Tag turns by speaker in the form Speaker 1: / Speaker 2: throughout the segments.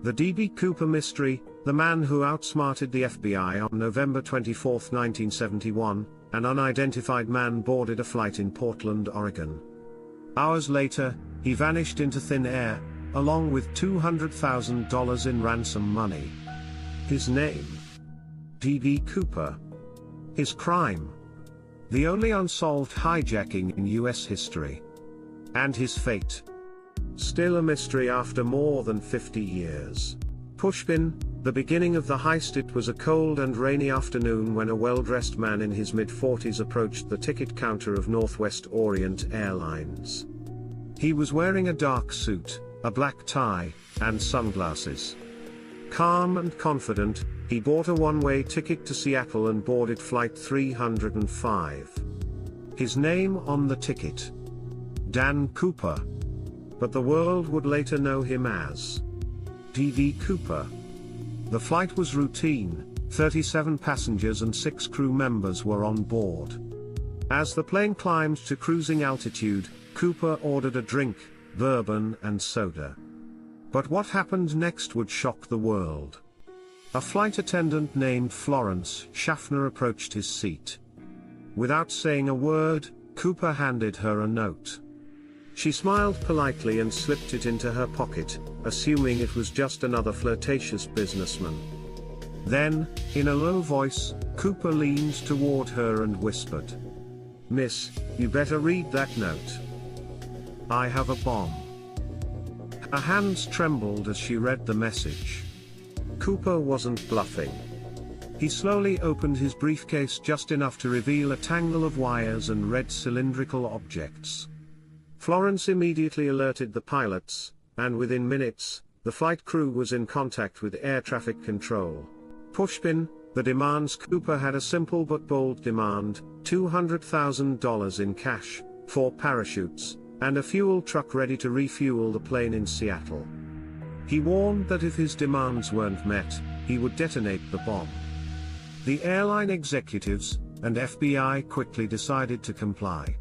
Speaker 1: The D.B. Cooper mystery, the man who outsmarted the FBI on November 24, 1971, an unidentified man boarded a flight in Portland, Oregon. Hours later, he vanished into thin air, along with $200,000 in ransom money. His name? D.B. Cooper. His crime? The only unsolved hijacking in US history. And his fate? Still a mystery after more than 50 years. Pushpin, the beginning of the heist. It was a cold and rainy afternoon when a well-dressed man in his mid-40s approached the ticket counter of Northwest Orient Airlines. He was wearing a dark suit, a black tie, and sunglasses. Calm and confident, he bought a one-way ticket to Seattle and boarded flight 305. His name on the ticket: Dan Cooper. But the world would later know him as D.B. Cooper. The flight was routine, 37 passengers and 6 crew members were on board. As the plane climbed to cruising altitude, Cooper ordered a drink, bourbon and soda. But what happened next would shock the world. A flight attendant named Florence Schaffner approached his seat. Without saying a word, Cooper handed her a note. She smiled politely and slipped it into her pocket, assuming it was just another flirtatious businessman. Then, in a low voice, Cooper leaned toward her and whispered, "Miss, you better read that note. I have a bomb." Her hands trembled as she read the message. Cooper wasn't bluffing. He slowly opened his briefcase just enough to reveal a tangle of wires and red cylindrical objects. Florence immediately alerted the pilots, and within minutes, the flight crew was in contact with air traffic control. Pushpin, the demands. Cooper had a simple but bold demand: $200,000 in cash, 4 parachutes, and a fuel truck ready to refuel the plane in Seattle. He warned that if his demands weren't met, he would detonate the bomb. The airline executives and FBI quickly decided to comply.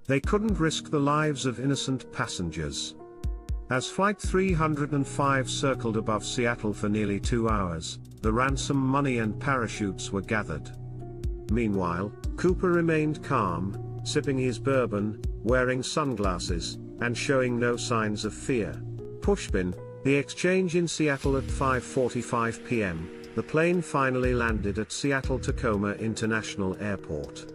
Speaker 1: They couldn't risk the lives of innocent passengers. As Flight 305 circled above Seattle for nearly 2 hours, the ransom money and parachutes were gathered. Meanwhile, Cooper remained calm, sipping his bourbon, wearing sunglasses, and showing no signs of fear. Pushpin, the exchange in Seattle at 5:45 p.m., the plane finally landed at Seattle-Tacoma International Airport.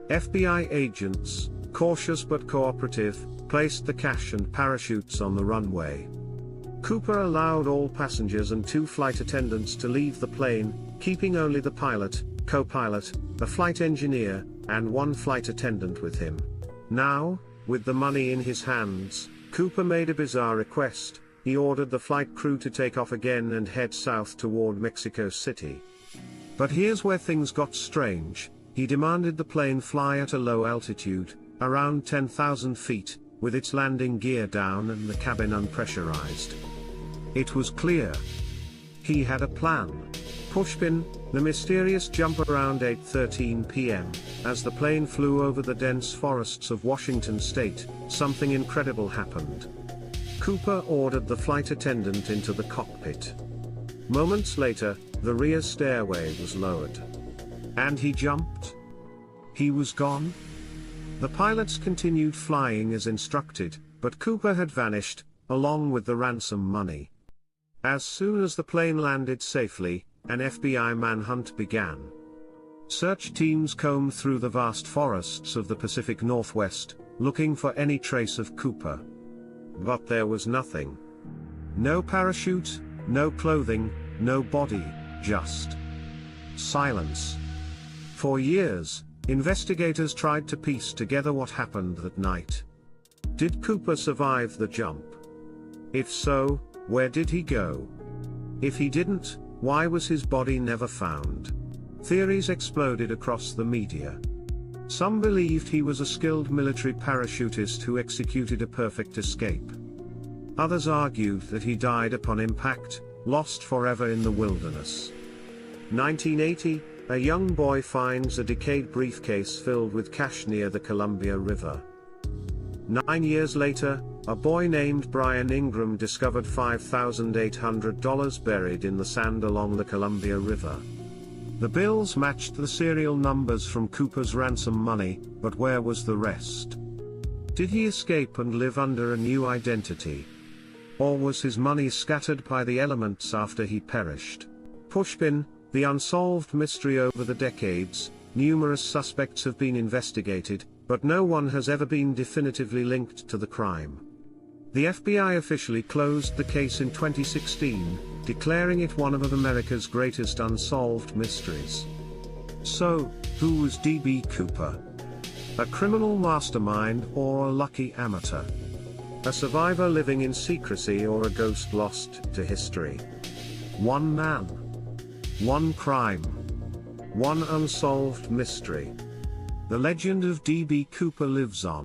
Speaker 1: FBI agents, cautious but cooperative, placed the cash and parachutes on the runway. Cooper allowed all passengers and 2 flight attendants to leave the plane, keeping only the pilot, co-pilot, a flight engineer, and 1 flight attendant with him. Now, with the money in his hands, Cooper made a bizarre request. He ordered the flight crew to take off again and head south toward Mexico City. But here's where things got strange. He demanded the plane fly at a low altitude, around 10,000 feet, with its landing gear down and the cabin unpressurized. It was clear. He had a plan. Pushpin, the mysterious jump around 8:13 p.m., as the plane flew over the dense forests of Washington state, something incredible happened. Cooper ordered the flight attendant into the cockpit. Moments later, the rear stairway was lowered. And he jumped? He was gone? The pilots continued flying as instructed, but Cooper had vanished, along with the ransom money. As soon as the plane landed safely, an FBI manhunt began. Search teams combed through the vast forests of the Pacific Northwest, looking for any trace of Cooper. But there was nothing. No parachute, no clothing, no body, just silence. For years, investigators tried to piece together what happened that night. Did Cooper survive the jump? If so, where did he go? If he didn't, why was his body never found? Theories exploded across the media. Some believed he was a skilled military parachutist who executed a perfect escape. Others argued that he died upon impact, lost forever in the wilderness. 1980, a young boy finds a decayed briefcase filled with cash near the Columbia River. 9 years later, A boy named Brian Ingram discovered $5,800 buried in the sand along the Columbia River. The bills matched the serial numbers from Cooper's ransom money, but where was the rest? Did he escape and live under a new identity? Or was his money scattered by the elements after he perished? Pushpin, the unsolved mystery. Over the decades, numerous suspects have been investigated, but no one has ever been definitively linked to the crime. The FBI officially closed the case in 2016, declaring it one of America's greatest unsolved mysteries. So, who was D.B. Cooper? A criminal mastermind or a lucky amateur? A survivor living in secrecy or a ghost lost to history? One man. One crime. One unsolved mystery. The legend of D.B. Cooper lives on.